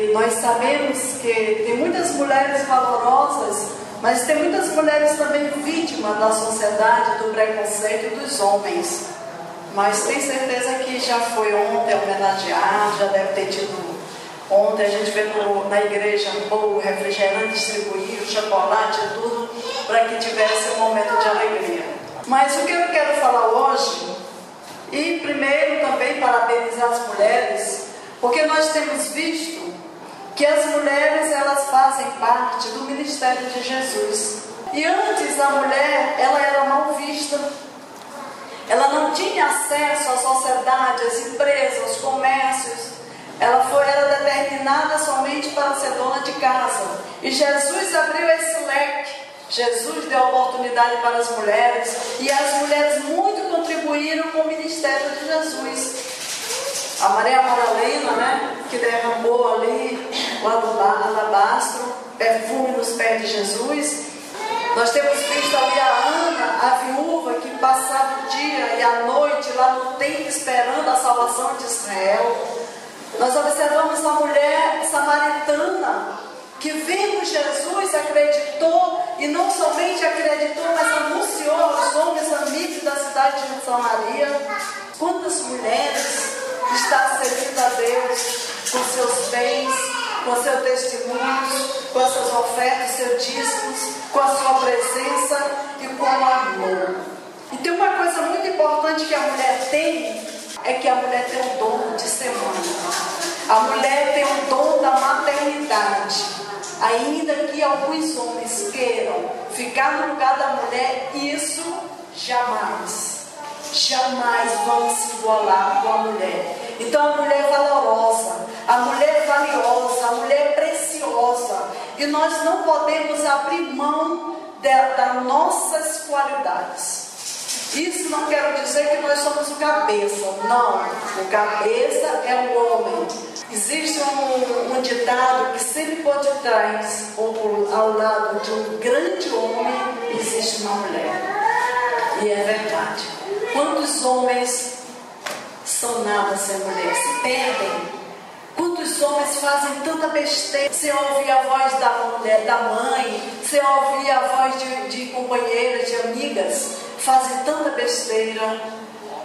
Nós sabemos que tem muitas mulheres valorosas, mas tem muitas mulheres também vítimas da sociedade, do preconceito dos homens. Mas tenho certeza que já foi ontem homenageado, já deve ter tido. Ontem a gente veio na igreja o refrigerante distribuir, o chocolate e tudo, para que tivesse um momento de alegria. Mas o que eu quero falar hoje, e primeiro também parabenizar as mulheres, porque nós temos visto que as mulheres, elas fazem parte do ministério de Jesus. E antes a mulher, ela era mal vista. Ela não tinha acesso à sociedade, às empresas, aos comércios. Ela era determinada somente para ser dona de casa. E Jesus abriu esse leque. Jesus deu oportunidade para as mulheres. E as mulheres muito contribuíram com o ministério de Jesus. A Maria Madalena, né, que derramou ali lá no alabastro, perfume nos pés de Jesus. Nós temos visto ali a Ana, a viúva, que passava o dia e a noite lá no templo esperando a salvação de Israel. Nós observamos a mulher samaritana, que vendo Jesus acreditou, e não somente acreditou, mas anunciou aos homens amigos da cidade de Samaria. Quantas mulheres estão servindo a Deus com seus bens, com seus testemunhos, com as suas ofertas, seus dízimos, com a sua presença e com o amor. E tem uma coisa muito importante que a mulher tem, é que a mulher tem o dom de ser mãe. A mulher tem o dom da maternidade. Ainda que alguns homens queiram ficar no lugar da mulher, isso jamais vão se igualar com a mulher. Então a mulher é valorosa, a mulher é valiosa, a mulher é preciosa. E nós não podemos abrir mão das nossas qualidades. Isso não quer dizer que nós somos o cabeça. Não, o cabeça é o homem. Existe um ditado que sempre por detrás, ou ao lado de um grande homem, existe uma mulher. E é verdade. Quantos homens são nada sem mulher? Se perdem. Quantos homens fazem tanta besteira sem ouvir a voz da mulher, da mãe, sem ouvir a voz de companheiras, de amigas, fazem tanta besteira.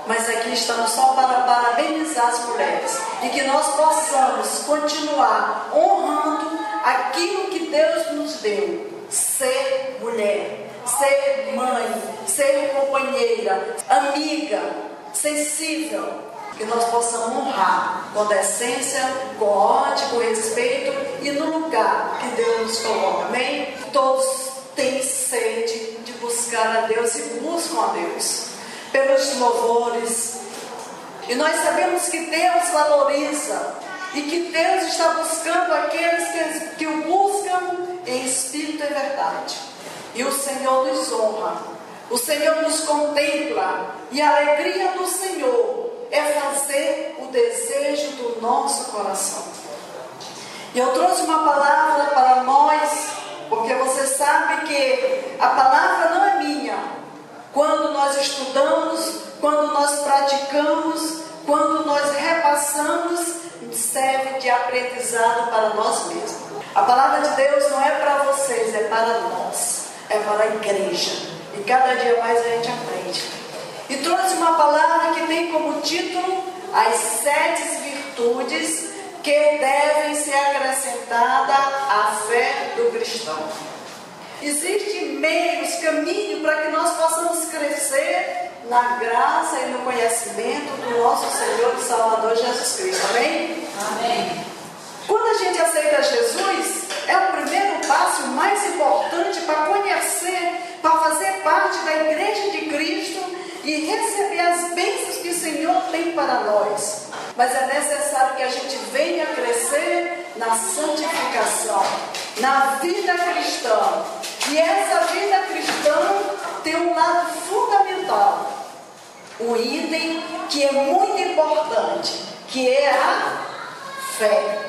Mas aqui estamos só para parabenizar as mulheres e que nós possamos continuar honrando aquilo que Deus nos deu: ser mulher, ser mãe, ser companheira, amiga, sensível. Que nós possamos honrar com decência, com ordem, com respeito e no lugar que Deus nos coloca. Amém? Todos têm sede de buscar a Deus e buscam a Deus pelos louvores. E nós sabemos que Deus valoriza e que Deus está buscando aqueles que o buscam em espírito e verdade. E o Senhor nos honra, o Senhor nos contempla, e a alegria do Senhor é fazer o desejo do nosso coração. E eu trouxe uma palavra para nós, porque você sabe que a palavra não é minha. Quando nós estudamos, quando nós praticamos, quando nós repassamos, serve de aprendizado para nós mesmos. A palavra de Deus não é para vocês, é para nós, é para a igreja. E cada dia mais a gente aprende. E trouxe uma palavra que tem como título as 7 virtudes que devem ser acrescentadas à fé do cristão. Existem meios, caminhos para que nós possamos crescer na graça e no conhecimento do nosso Senhor e Salvador Jesus Cristo. Amém? Amém. Quando a gente aceita Jesus, é o primeiro passo mais importante para conhecer, para fazer parte da igreja de Cristo e receber as bênçãos que o Senhor tem para nós. Mas é necessário que a gente venha crescer na santificação, na vida cristã. E essa vida cristã tem um lado fundamental, um item que é muito importante, que é a fé.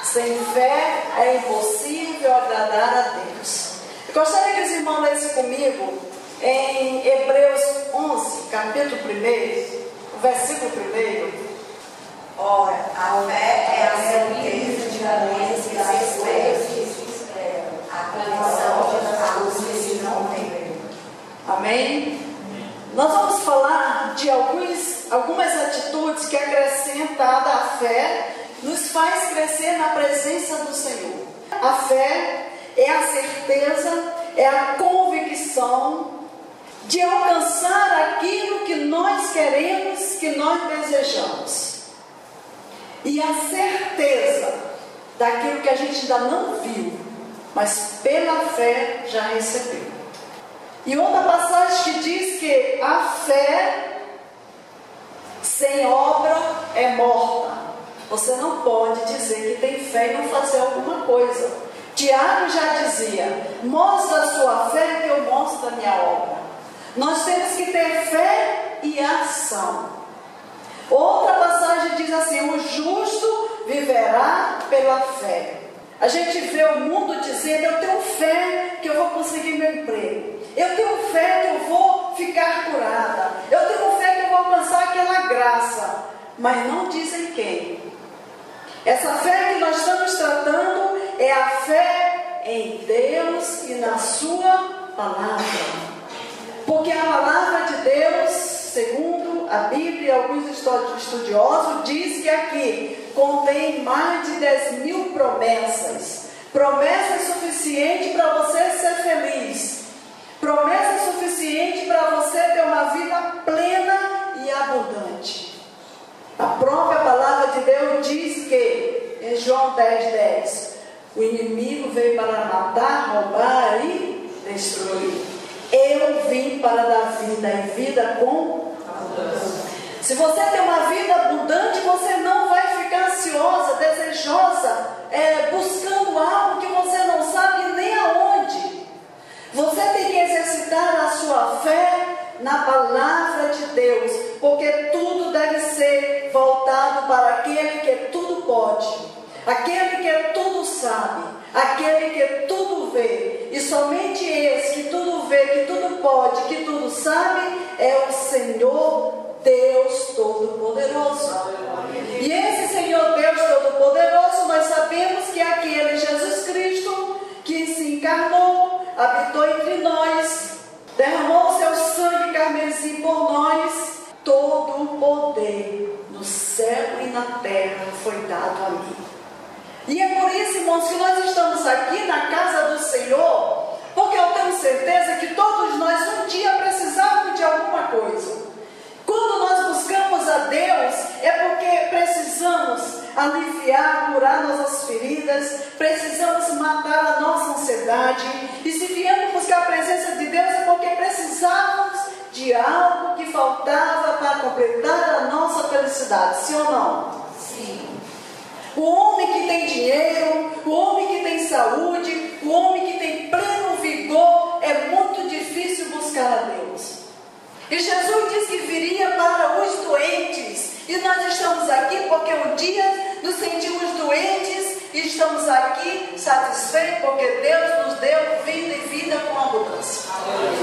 Sem fé é impossível agradar a Deus. Eu gostaria que os irmãos lessem comigo em Hebreus 11, capítulo 1, versículo 1. Ora, a fé é a certeza de coisas Amém? Nós vamos falar de algumas atitudes que, acrescentada à fé, nos faz crescer na presença do Senhor. A fé é a certeza, é a convicção de alcançar aquilo que nós queremos, que nós desejamos. E a certeza daquilo que a gente ainda não viu, mas pela fé já recebeu. E outra passagem que diz que a fé sem obra é morta. Você não pode dizer que tem fé e não fazer alguma coisa. Tiago já dizia: mostra a sua fé que eu mostro a minha obra. Nós temos que ter fé e ação. Outra passagem diz assim: o justo viverá pela fé. A gente vê o mundo dizendo: eu tenho fé que eu vou conseguir meu emprego, eu tenho fé que eu vou ficar curada, eu tenho fé que eu vou alcançar aquela graça, mas não dizem quem. Essa fé que nós estamos tratando é a fé em Deus e na sua palavra. Porque a palavra de Deus, segundo a Bíblia, alguns estudiosos dizem que aqui contém mais de 10.000 promessas. Promessas suficientes para você ser feliz. Promessas suficientes para você ter uma vida plena e abundante. A própria palavra de Deus diz que, em João 10:10, o inimigo veio para matar, roubar e destruir. Eu vim para dar vida e vida com abundância. Se você tem uma vida abundante, você não vai ficar ansiosa, desejosa, buscando algo que você não sabe nem aonde. Você tem que exercitar a sua fé na palavra de Deus, porque tudo deve ser voltado para aquele que tudo pode, aquele que tudo sabe, aquele que tudo vê. E somente esse que tudo vê, que tudo pode, que tudo sabe, é o Senhor Deus Todo-Poderoso. E esse Senhor Deus Todo-Poderoso, nós sabemos que é aquele Jesus Cristo que se encarnou, habitou entre nós, derramou o seu sangue carmesim por nós. Todo o poder no céu e na terra foi dado a mim. E é por isso, irmãos, que nós estamos aqui na casa do Senhor, porque eu tenho certeza que todos nós um dia precisamos de alguma coisa. Quando nós buscamos a Deus, é porque precisamos aliviar, curar nossas feridas, precisamos matar a nossa ansiedade. E se viemos buscar a presença de Deus, é porque precisamos de algo que faltava para completar a nossa felicidade. Sim ou não? Sim. O homem que tem dinheiro, o homem que tem saúde, o homem que tem pleno vigor, é muito difícil buscar a Deus. E Jesus disse que viria para os doentes. E nós estamos aqui porque um dia nos sentimos doentes e estamos aqui satisfeitos porque Deus nos deu vida e vida com abundância.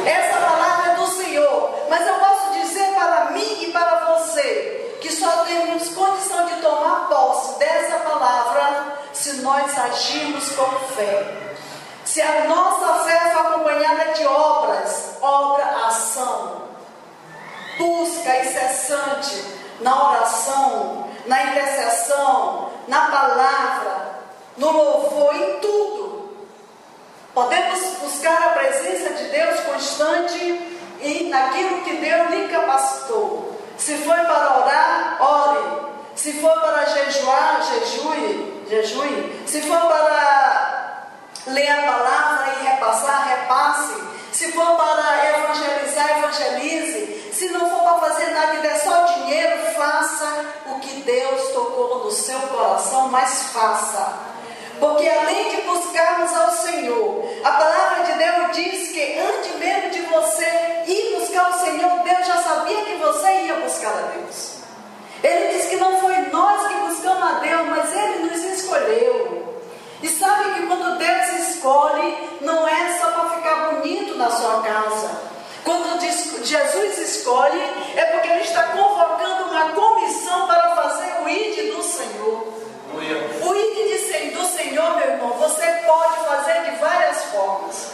Essa palavra é do Senhor. Mas eu posso dizer para mim e para você que só temos condição de tomar posse dessa palavra se nós agirmos com fé. Se a nossa fé for acompanhada de obras, ação, busca incessante na oração, na intercessão, na palavra, no louvor, em tudo. Podemos buscar a presença de Deus constante e naquilo que Deus lhe capacitou. Se for para orar, ore. Se for para jejuar, jejue. Se for para ler a palavra e repassar, repasse. Se for para evangelizar, evangelize. Se não for para fazer nada e der só dinheiro, faça o que Deus tocou no seu coração, mas faça. Porque além de buscarmos ao Senhor, a palavra de Deus diz que antes mesmo de você ir buscar o Senhor, Deus já sabia que você ia buscar a Deus. Ele diz que não foi nós que buscamos a Deus, mas Ele nos escolheu. E sabe que quando Deus escolhe, não é só para ficar bonito na sua casa. Quando Jesus escolhe, é porque Ele está convocando uma comissão para fazer o ID do Senhor. O ID do Senhor, meu irmão, você pode fazer de várias formas.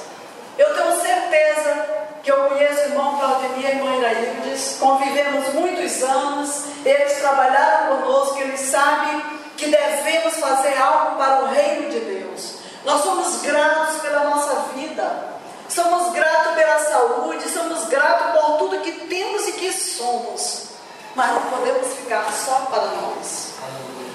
Eu tenho certeza que eu conheço conheço o irmão Claudemir e a irmã Iraildes, convivemos muitos anos, eles trabalharam conosco, eles sabem que devemos fazer algo para o reino de Deus. Nós somos gratos pela nossa vida, somos gratos pela saúde, somos gratos por tudo que temos e que somos, mas não podemos ficar só para nós.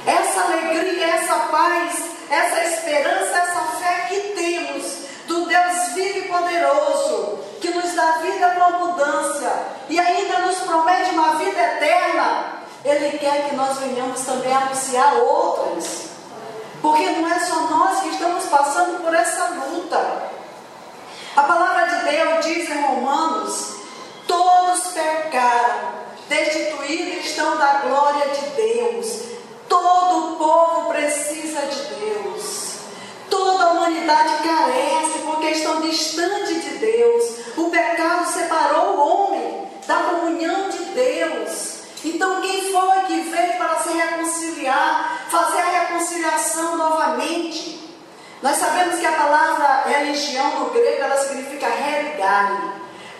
Essa alegria, essa paz, essa esperança, essa fé que temos do Deus vivo e poderoso, que nos dá vida com abundância e ainda nos promete uma vida eterna, Ele quer que nós venhamos também anunciar outras, porque não é só nós que estamos passando por essa luta. A palavra de Deus diz em Romanos: todos pecaram, destituídos estão da glória de Deus. Todo o povo precisa de Deus. Toda a humanidade carece porque estão distantes de Deus. O pecado separou o homem da comunhão de Deus. Então quem foi que veio para se reconciliar, fazer a reconciliação novamente? Nós sabemos que a palavra religião no grego, ela significa religar,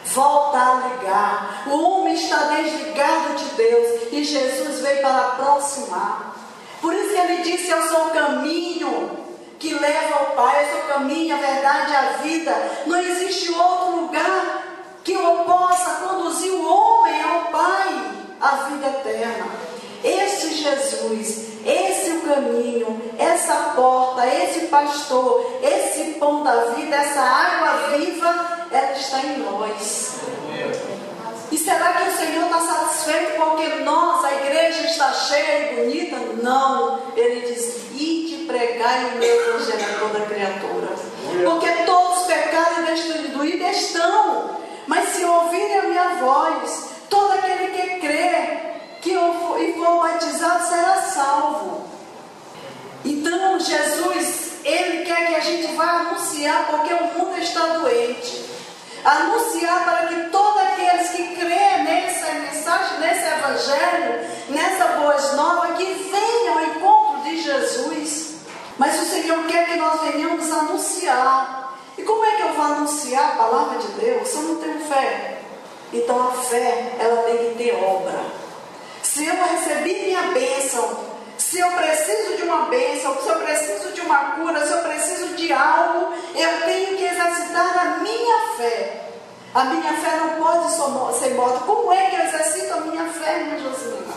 voltar a ligar. O homem está desligado de Deus e Jesus veio para aproximar. Por isso que ele disse: eu sou o caminho que leva ao Pai, eu sou o caminho, a verdade e a vida. Não existe outro lugar que eu possa conduzir o homem ao Pai, a vida eterna. Esse Jesus, esse o caminho, essa porta, esse pastor, esse pão da vida, essa água viva, ela está em nós. E será que o Senhor está satisfeito porque nós, a igreja, está cheia e bonita? Não. Ele diz: ide pregai o meu evangelho a toda criatura. Porque todos pecaram e destruídos estão. Mas se ouvirem a minha voz, todo aquele que crê que eu for batizado será salvo. Então Jesus, Ele quer que a gente vá anunciar, porque o mundo está doente. Anunciar para que todos aqueles que creem nessa mensagem, nesse evangelho, nessa boas novas, que venham ao encontro de Jesus. Mas o Senhor quer que nós venhamos anunciar. E como é que eu vou anunciar a palavra de Deus se eu não tenho fé? Então a fé, ela tem que ter obra. Se eu recebi minha bênção, se eu preciso de uma bênção, se eu preciso de uma cura, se eu preciso de algo, eu tenho que exercitar a minha fé. A minha fé não pode ser morta. Como é que eu exercito a minha fé, minha Joselina?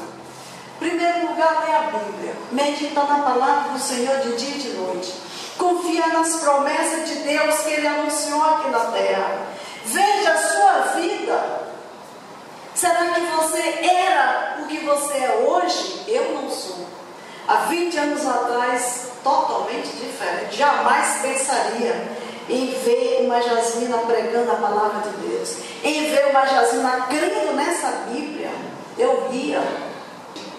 Em primeiro lugar, ler a Bíblia, meditar na palavra do Senhor de dia e de noite, confiar nas promessas de Deus que Ele anunciou aqui na terra. Veja a sua vida. Será que você era o que você é hoje? Eu não sou. Há 20 anos atrás, totalmente diferente. Jamais pensaria em ver uma Jasmina pregando a palavra de Deus, em ver uma Jasmina crendo nessa Bíblia. Eu ria.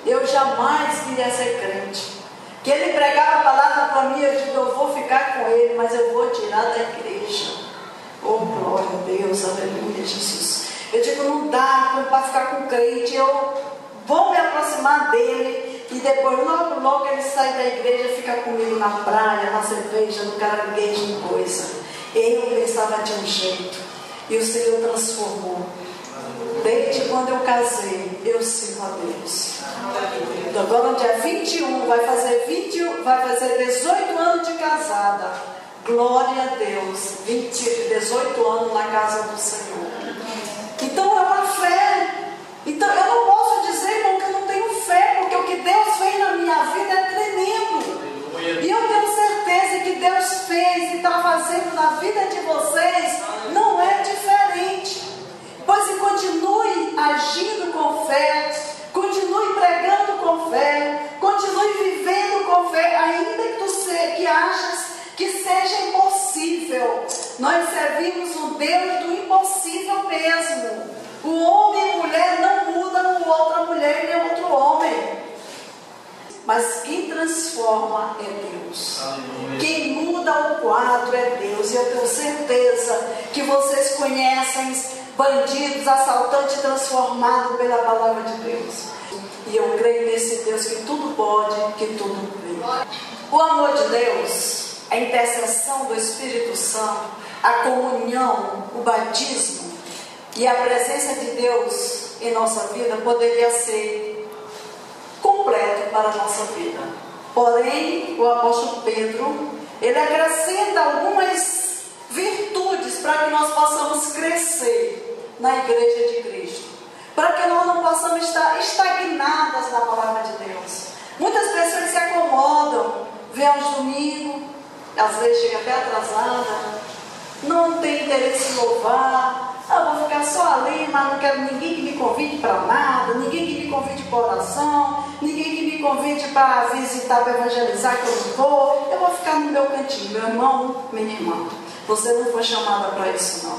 Eu jamais queria ser crente. Que ele pregava a palavra para mim, eu digo: eu vou ficar com ele, mas eu vou tirar da igreja. Oh, glória a Deus, aleluia, Jesus. Eu digo: não dá para ficar com crente, eu vou me aproximar dele. E depois, logo ele sai da igreja, fica comigo na praia, na cerveja, no caranguejo, em coisa. Eu pensava de um jeito, e o Senhor transformou. Desde quando eu casei, eu sirvo a Deus. Então, agora no dia 21, vai fazer 18 anos de casada. Glória a Deus, 18 anos na casa do Senhor. Então é uma fé. Então eu não posso dizer, irmão, que eu não tenho fé, porque o que Deus fez na minha vida é tremendo. E eu tenho certeza que Deus fez e está fazendo na vida de vocês não é diferente. Pois continue agindo com fé, continue pregando com fé, continue vivendo com fé, ainda que achas que seja impossível. Nós servimos o Deus do impossível mesmo. O homem e mulher não mudam com outra mulher nem outro homem. Mas quem transforma é Deus. Quem muda o quadro é Deus. E eu tenho certeza que vocês conhecem bandidos, assaltantes transformados pela palavra de Deus. E eu creio nesse Deus que tudo pode, que tudo vê. O amor de Deus, a intercessão do Espírito Santo, a comunhão, o batismo, E a presença de Deus em nossa vida poderia ser completo para a nossa vida. Porém, o apóstolo Pedro, ele acrescenta algumas virtudes para que nós possamos crescer na igreja de Cristo, para que nós não possamos estar estagnadas na palavra de Deus. Muitas pessoas se acomodam, vêm aos domingos, às vezes chega até atrasada, não tem interesse em louvar. Vou ficar só ali, mas não quero ninguém que me convide para nada, ninguém que me convide para oração, ninguém que me convide para visitar, para evangelizar, que eu não vou. Eu vou ficar no meu cantinho. Meu irmão, minha irmã, você não foi chamada para isso, não.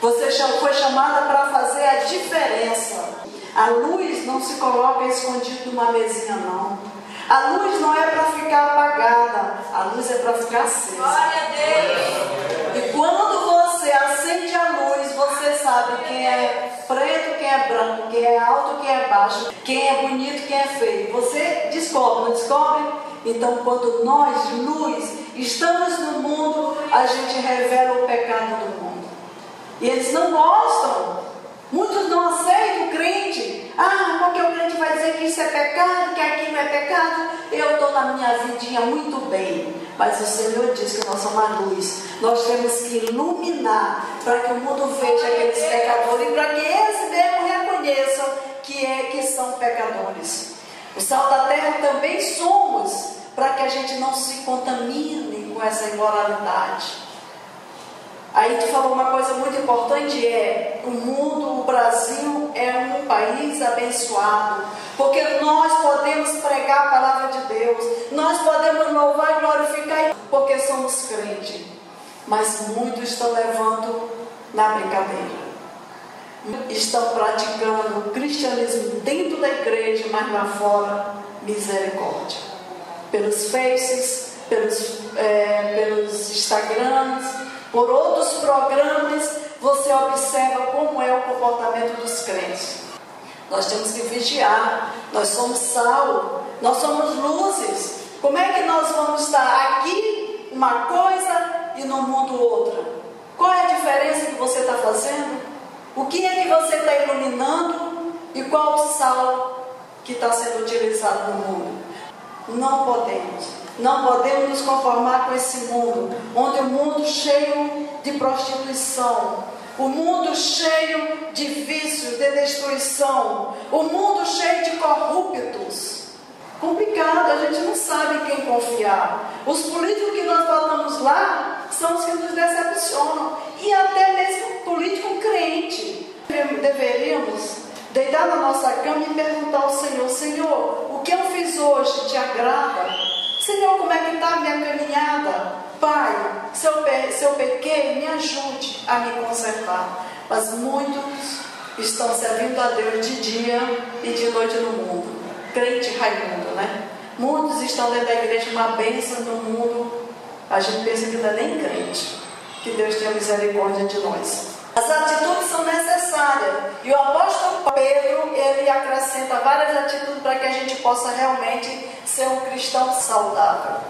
Você foi chamada para fazer a diferença. A luz não se coloca escondida numa mesinha, não. A luz não é para ficar apagada, a luz é para ficar acesa. Glória a Deus! E quando você acende a luz, você sabe quem é preto, quem é branco, quem é alto, quem é baixo, quem é bonito, quem é feio. Você descobre, não descobre? Então, quando nós, luz, estamos no mundo, a gente revela o pecado do mundo. E eles não gostam. Muitos não aceitam o crente. Porque o crente vai dizer que isso é pecado, que aquilo é pecado. Eu estou na minha vidinha muito bem. Mas o Senhor diz que nós somos a luz. Nós temos que iluminar para que o mundo veja aqueles pecadores e para que eles mesmo reconheçam que são pecadores. O sal da terra também somos, para que a gente não se contamine com essa imoralidade. Aí tu falou uma coisa muito importante, o mundo, o Brasil é um país abençoado, porque nós podemos pregar a palavra de Deus, nós podemos louvar e glorificar, porque somos crentes, mas muitos estão levando na brincadeira, estão praticando o cristianismo dentro da igreja, mas lá fora, misericórdia, pelos faces, pelos Instagrams, por outros programas, você observa como é o comportamento dos crentes. Nós temos que vigiar, nós somos sal, nós somos luzes. Como é que nós vamos estar aqui uma coisa e no mundo outra? Qual é a diferença que você está fazendo? O que é que você está iluminando e qual o sal que está sendo utilizado no mundo? Não podemos nos conformar com esse mundo, onde o mundo cheio de prostituição, o mundo cheio de vícios, de destruição, o mundo cheio de corruptos. Complicado, a gente não sabe quem confiar. Os políticos que nós botamos lá são os que nos decepcionam, e até mesmo político crente. Deveríamos deitar na nossa cama e perguntar ao Senhor: Senhor, o que eu fiz hoje te agrada? Senhor, como é que está a minha caminhada? Pai, se eu pequei, me ajude a me consertar. Mas muitos estão servindo a Deus de dia e de noite no mundo. Crente Raimundo, né? Muitos estão dentro da igreja, uma bênção no mundo. A gente pensa que não é nem crente. Que Deus tenha misericórdia de nós. As atitudes são necessárias. E o apóstolo Pedro, ele acrescenta várias atitudes para que a gente possa realmente ser um cristão saudável.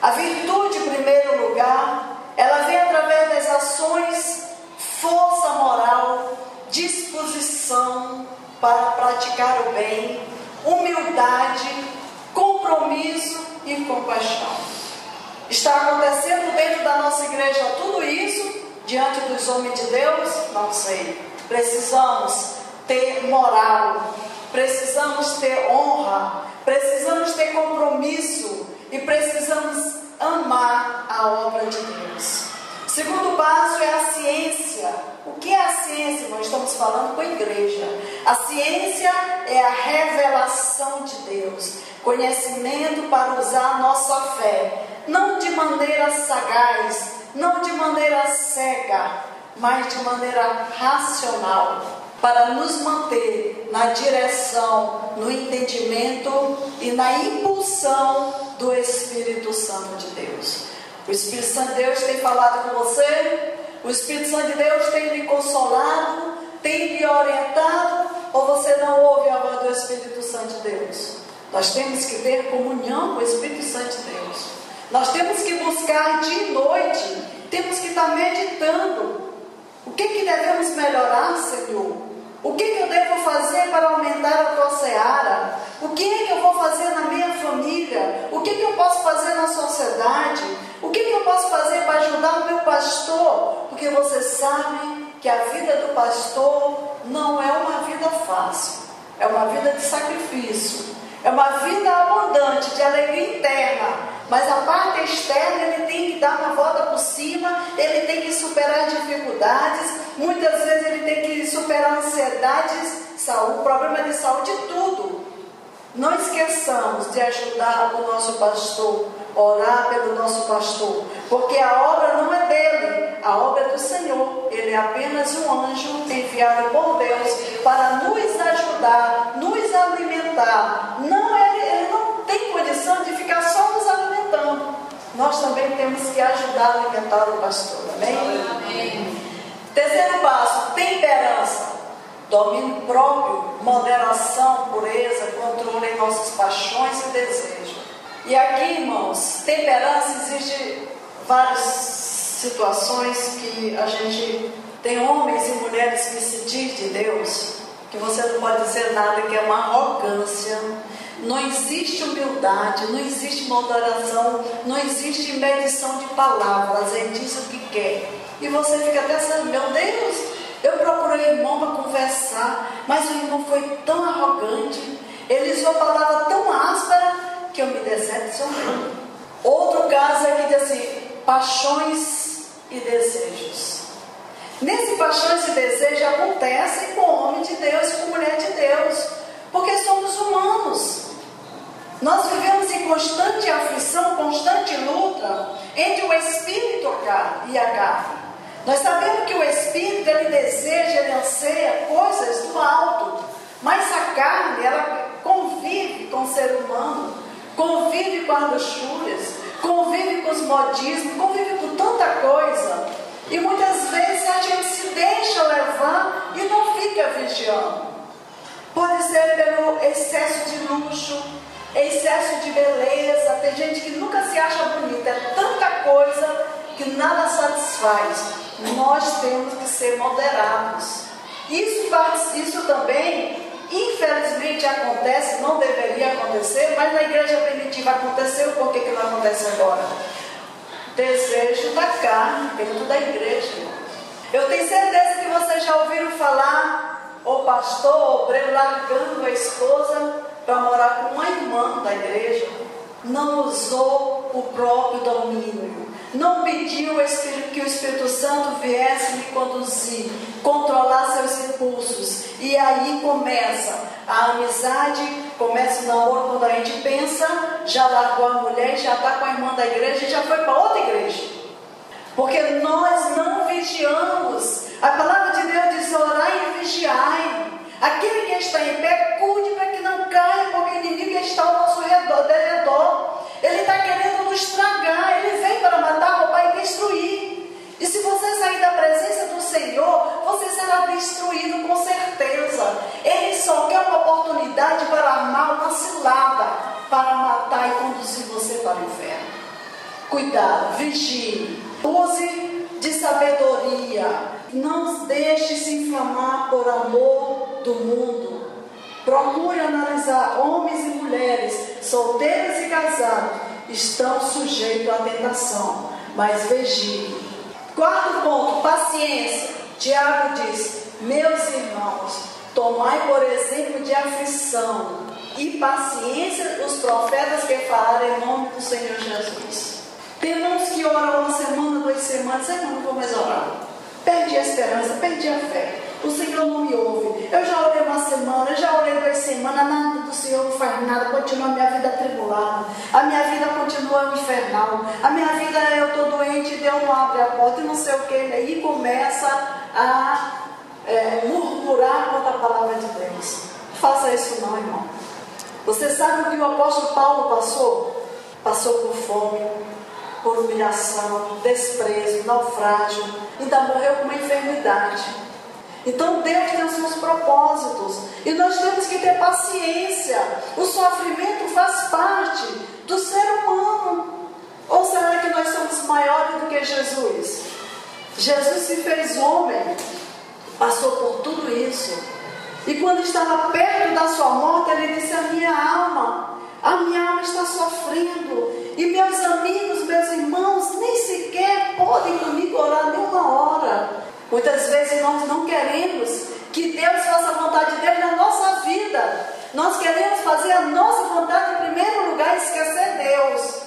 A virtude, em primeiro lugar, ela vem através das ações, força moral, disposição para praticar o bem, humildade, compromisso e compaixão. Está acontecendo dentro da nossa igreja tudo isso? Diante dos homens de Deus? Não sei. Precisamos ter moral, precisamos ter honra, precisamos ter compromisso e precisamos amar a obra de Deus. O segundo passo é a ciência. O que é a ciência? Nós estamos falando com a igreja. A ciência é a revelação de Deus, conhecimento para usar a nossa fé, não de maneira sagaz, não de maneira cega, mas de maneira racional, para nos manter na direção, no entendimento e na impulsão do Espírito Santo de Deus. O Espírito Santo de Deus tem falado com você? O Espírito Santo de Deus tem lhe consolado? Tem lhe orientado? Ou você não ouve a voz do Espírito Santo de Deus? Nós temos que ter comunhão com o Espírito Santo de Deus. Nós temos que buscar dia e noite, temos que estar meditando O que devemos melhorar, Senhor? O que eu devo fazer para aumentar a tua seara? O que é que eu vou fazer na minha família? O que eu posso fazer na sociedade? O que eu posso fazer para ajudar o meu pastor? Porque você sabe que a vida do pastor não é uma vida fácil. É uma vida de sacrifício. É uma vida abundante, de alegria interna. Mas a parte externa, ele tem que dar uma volta por cima, ele tem que superar dificuldades, muitas vezes ele tem que superar ansiedades, saúde, problema de saúde, tudo. Não esqueçamos de ajudar o nosso pastor, orar pelo nosso pastor, porque a obra não é dele, a obra é do Senhor. Ele é apenas um anjo enviado por Deus para nos ajudar, nos alimentar. Ele não tem condição de ficar só nos alimentando. Nós também temos que ajudar a alimentar o pastor. Amém? Amém. Terceiro passo, temperança. Domínio próprio, moderação, pureza, controle em nossas paixões e desejos. E aqui, irmãos, temperança, existe várias situações que a gente tem homens e mulheres que se diz de Deus, que você não pode dizer nada, que é uma arrogância. Não existe humildade, não existe moderação, não existe medição de palavras, ele diz o que quer. E você fica pensando, meu Deus, eu procurei o irmão para conversar, mas o irmão foi tão arrogante, ele usou palavra tão áspera, que eu me decepcionei. Outro caso é que diz assim, paixões e desejos. Nesse paixões e desejos acontecem com homem de Deus e com mulher de Deus, porque somos humanos. Nós vivemos em constante aflição, constante luta entre o espírito e a carne. Nós sabemos que o espírito, ele deseja, ele anseia coisas do alto, mas a carne, ela convive com o ser humano, convive com as luxúrias, convive com os modismos, convive com tanta coisa, e muitas vezes a gente se deixa levar e não fica vigiando. Pode ser pelo excesso de luxo, excesso de beleza. Tem gente que nunca se acha bonita, é tanta coisa que nada satisfaz. Nós temos que ser moderados. Isso também, infelizmente, acontece, não deveria acontecer, mas na igreja primitiva aconteceu. Por que não acontece agora? Desejo da carne dentro da igreja. Eu tenho certeza que vocês já ouviram falar o pastor, o obreiro largando a esposa para morar com uma irmã da igreja. Não usou o próprio domínio, não pediu que o Espírito Santo viesse me conduzir, controlar seus impulsos. E aí começa a amizade, começa o namoro. Quando a gente pensa, já largou a mulher, já está com a irmã da igreja e já foi para outra igreja, porque nós não vigiamos. A palavra de Deus diz, orai e vigiai. Aquele que está em pé, cuide para que não caia, porque o inimigo está ao nosso redor. Ele está querendo nos estragar, ele vem para matar, roubar e destruir. E se você sair da presença do Senhor, você será destruído com certeza. Ele só quer uma oportunidade para armar uma cilada, para matar e conduzir você para o inferno. Cuidado, vigie, use de sabedoria. Não deixe se inflamar por amor do mundo. Procure analisar homens e mulheres, solteiros e casados, estão sujeitos à tentação, mas vigie. Quarto ponto, paciência. Tiago diz, meus irmãos, tomai por exemplo de aflição e paciência os profetas que falaram em nome do Senhor Jesus. Tem uns que oram uma semana, 2 semanas, eu não vou mais orar. Perdi a esperança, perdi a fé. O Senhor não me ouve. Eu já orei uma semana, eu já orei 2 semanas, nada do Senhor não faz nada, continua a minha vida atribulada. A minha vida continua infernal. A minha vida, eu estou doente, Deus não abre a porta e não sei o que. E começa a murmurar contra a palavra de Deus. Faça isso não, irmão. Você sabe o que o apóstolo Paulo passou? Passou por fome, por humilhação, desprezo, naufrágio, ainda morreu com uma enfermidade. Então Deus tem os seus propósitos e nós temos que ter paciência. O sofrimento faz parte do ser humano. Ou será que nós somos maiores do que Jesus? Jesus se fez homem, passou por tudo isso. E quando estava perto da sua morte, ele disse: a minha alma está sofrendo. E meus amigos, meus irmãos, nem sequer podem comigo orar nem uma hora. Muitas vezes nós não queremos que Deus faça a vontade de Deus na nossa vida. Nós queremos fazer a nossa vontade em primeiro lugar e esquecer Deus.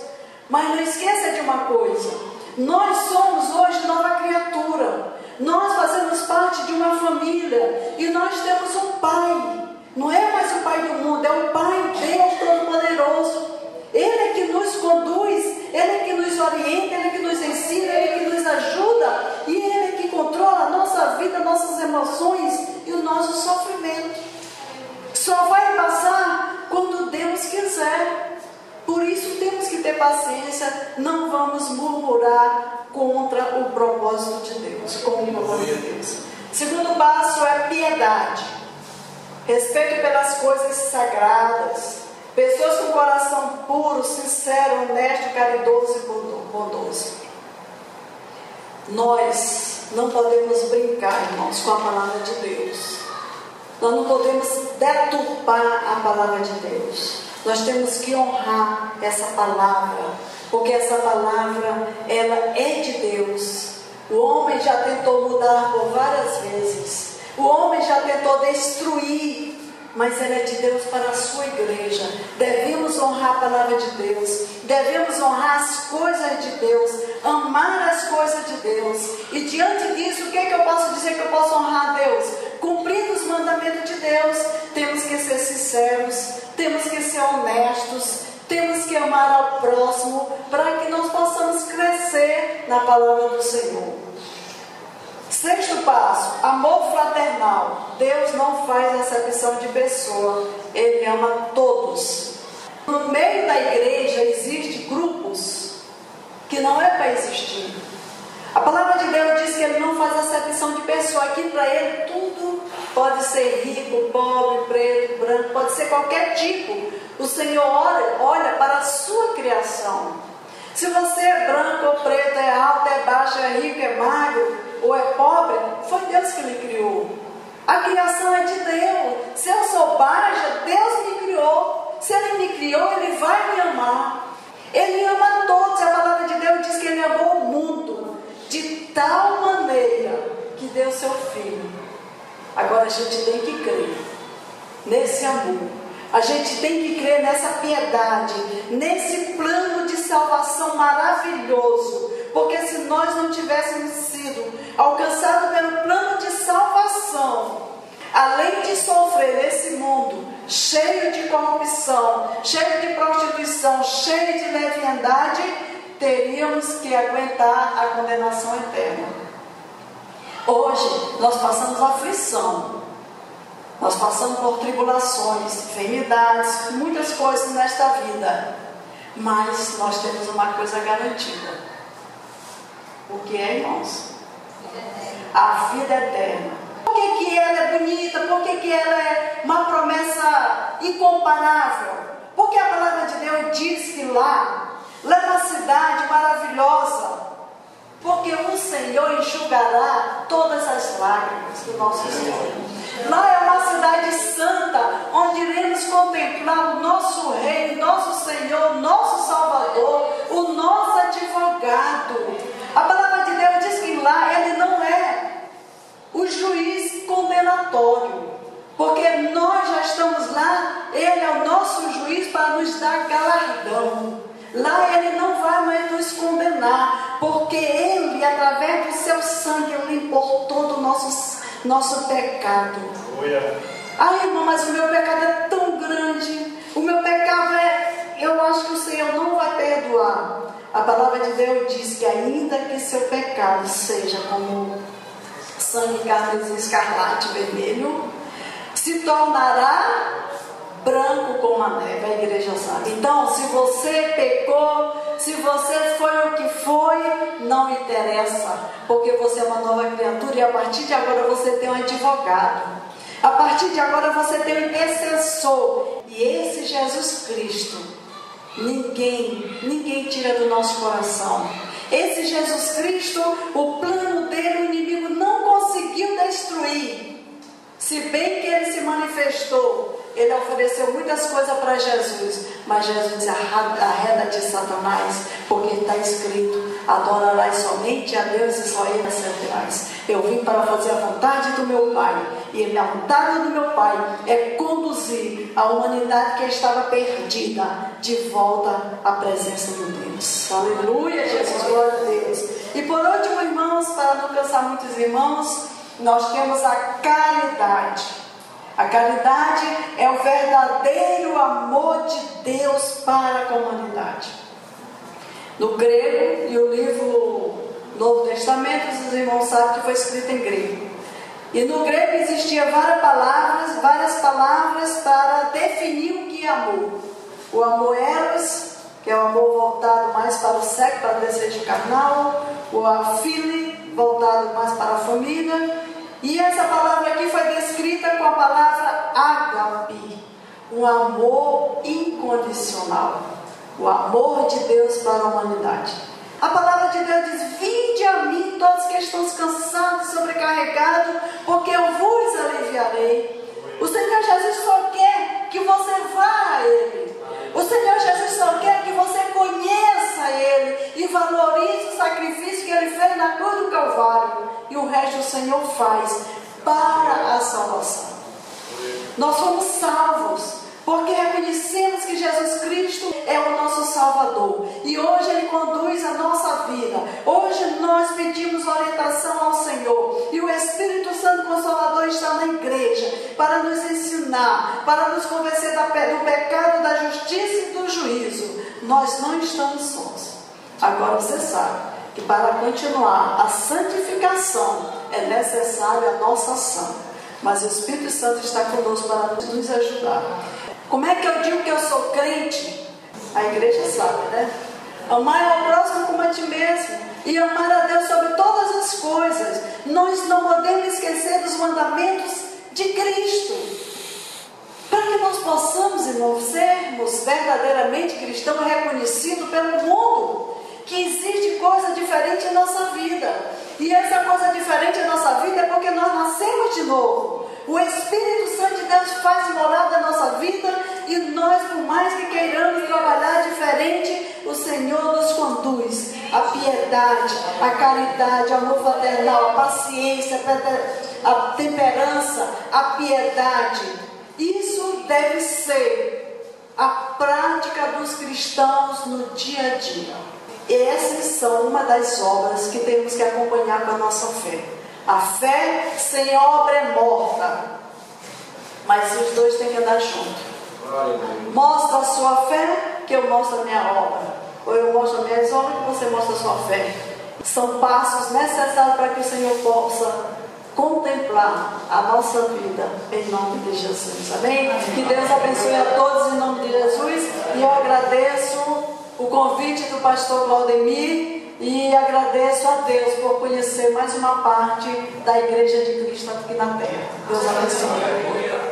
Mas não esqueça de uma coisa: nós somos hoje nova criatura. Nós fazemos parte de uma família e nós temos um Pai. Não é mais o Pai do mundo, é o Pai Deus Todo-Poderoso. Ele é que nos conduz, Ele é que nos orienta, Ele é que nos ensina, Ele é que nos ajuda. E Ele é que controla a nossa vida, nossas emoções e o nosso sofrimento. Só vai passar quando Deus quiser. Por isso temos que ter paciência, não vamos murmurar contra o propósito de Deus, com o propósito de Deus. Segundo passo é piedade. Respeito pelas coisas sagradas. Pessoas com coração puro, sincero, honesto, caridoso e bondoso. Nós não podemos brincar, irmãos, com a palavra de Deus. Nós não podemos deturpar a palavra de Deus. Nós temos que honrar essa palavra, porque essa palavra, ela é de Deus. O homem já tentou mudar por várias vezes. O homem já tentou destruir, mas ela é de Deus para a sua igreja. Devemos honrar a palavra de Deus. Devemos honrar as coisas de Deus, amar as coisas de Deus. E diante disso, o que é que eu posso dizer que eu posso honrar a Deus? Cumprindo os mandamentos de Deus. Temos que ser sinceros, temos que ser honestos, temos que amar ao próximo, para que nós possamos crescer na palavra do Senhor. Sexto passo, amor fraternal. Deus não faz acepção de pessoa, Ele ama todos. No meio da igreja existem grupos que não é para existir. A palavra de Deus diz que Ele não faz acepção de pessoa. Aqui para Ele tudo pode ser rico, pobre, preto, branco, pode ser qualquer tipo. O Senhor olha para a sua criação. Se você é branco ou preto, é alto, é baixo, é rico, é magro ou é pobre, foi Deus que lhe criou. A criação é de Deus. Se eu sou baixa, Deus me criou. Se Ele me criou, Ele vai me amar. Ele ama todos. A palavra de Deus diz que Ele amou o mundo de tal maneira que deu seu Filho. Agora a gente tem que crer nesse amor. A gente tem que crer nessa piedade, nesse plano de salvação maravilhoso. Porque se nós não tivéssemos sido alcançados pelo plano de salvação, além de sofrer nesse mundo cheio de corrupção, cheio de prostituição, cheio de leviandade, teríamos que aguentar a condenação eterna. Hoje nós passamos aflição. Nós passamos por tribulações, enfermidades, muitas coisas nesta vida. Mas nós temos uma coisa garantida. O que é, irmãos? A vida eterna. Por que ela é bonita? Por que ela é uma promessa incomparável? Porque a palavra de Deus diz que lá é uma cidade maravilhosa. Porque o Senhor enxugará todas as lágrimas do nosso Senhor. Lá é uma cidade santa, onde iremos contemplar o nosso Rei, nosso Senhor, nosso Salvador, o nosso advogado. A palavra de Deus diz que lá Ele não é o juiz condenatório, porque nós já estamos lá, Ele é o nosso juiz para nos dar galardão. Lá Ele não vai mais nos condenar, porque Ele, através do seu sangue, limpou todo o nosso pecado. Ai, irmão, mas o meu pecado é tão grande. O meu pecado eu acho que o Senhor não vai perdoar. A palavra de Deus diz que ainda que seu pecado seja como sangue carmesim, escarlate, vermelho, se tornará branco como a neve. A igreja sabe. Então, se você pecou, se você foi o que foi, não interessa, porque você é uma nova criatura e a partir de agora você tem um advogado. A partir de agora você tem um intercessor. E esse Jesus Cristo, ninguém tira do nosso coração. Esse Jesus Cristo, o plano dele o inimigo não conseguiu destruir. Se bem que ele se manifestou, ele ofereceu muitas coisas para Jesus, mas Jesus disse: arreda de Satanás, porque está escrito: adorarás somente a Deus e só Ele servirás. Eu vim para fazer a vontade do meu Pai, e a vontade do meu Pai é conduzir a humanidade que estava perdida de volta à presença de Deus. Aleluia, Jesus, glória a Deus. E por último, irmãos, para não cansar muitos irmãos, nós temos a caridade. A caridade é o verdadeiro amor de Deus para a humanidade. No grego, e o livro Novo Testamento, os irmãos sabem que foi escrito em grego. E no grego existia várias palavras para definir o que é amor. O amor eros, que é o amor voltado mais para o sexo, para o desejo carnal. O afile, voltado mais para a família. E essa palavra aqui foi descrita com a palavra ágape, um amor incondicional, o amor de Deus para a humanidade. A palavra de Deus diz: vinde a mim todos que estão cansados e sobrecarregados, porque eu vos aliviarei. O Senhor Jesus só quer que você vá a Ele. O Senhor Jesus só quer que você conheça Ele e valorize o sacrifício que Ele fez na cruz do Calvário. E o resto o Senhor faz para a salvação. Nós somos salvos porque reconhecemos que Jesus Cristo é o nosso Salvador. E hoje Ele conduz a nossa vida. Hoje nós pedimos orientação ao Senhor. E o Espírito Santo Consolador está na igreja para nos ensinar, para nos convencer do pecado, da justiça e do juízo. Nós não estamos sós. Agora você sabe que para continuar a santificação é necessária a nossa ação. Mas o Espírito Santo está conosco para nos ajudar. Como é que eu digo que eu sou crente? A igreja sabe, né? Amar ao próximo como a ti mesmo. E amar a Deus sobre todas as coisas. Nós não podemos esquecer dos mandamentos de Cristo. Para que nós possamos, irmãos, sermos verdadeiramente cristãos reconhecidos pelo mundo. Que existe coisa diferente em nossa vida. E essa coisa diferente em nossa vida é porque nós nascemos de novo. O Espírito Santo de Deus faz morada na nossa vida. E nós, por mais que queiramos trabalhar diferente, o Senhor nos conduz. A piedade, a caridade, o amor fraternal, a paciência, a temperança, a piedade. Isso deve ser a prática dos cristãos no dia a dia. Essas são uma das obras que temos que acompanhar com a nossa fé. A fé sem obra é morta. Mas os dois têm que andar juntos. Mostra a sua fé, que eu mostro a minha obra. Ou eu mostro as minhas obras, que você mostra a sua fé. São passos necessários para que o Senhor possa contemplar a nossa vida em nome de Jesus. Amém? Que Deus abençoe a todos em nome de Jesus. E eu agradeço o convite do pastor Claudemir e agradeço a Deus por conhecer mais uma parte da Igreja de Cristo aqui na terra. Deus abençoe.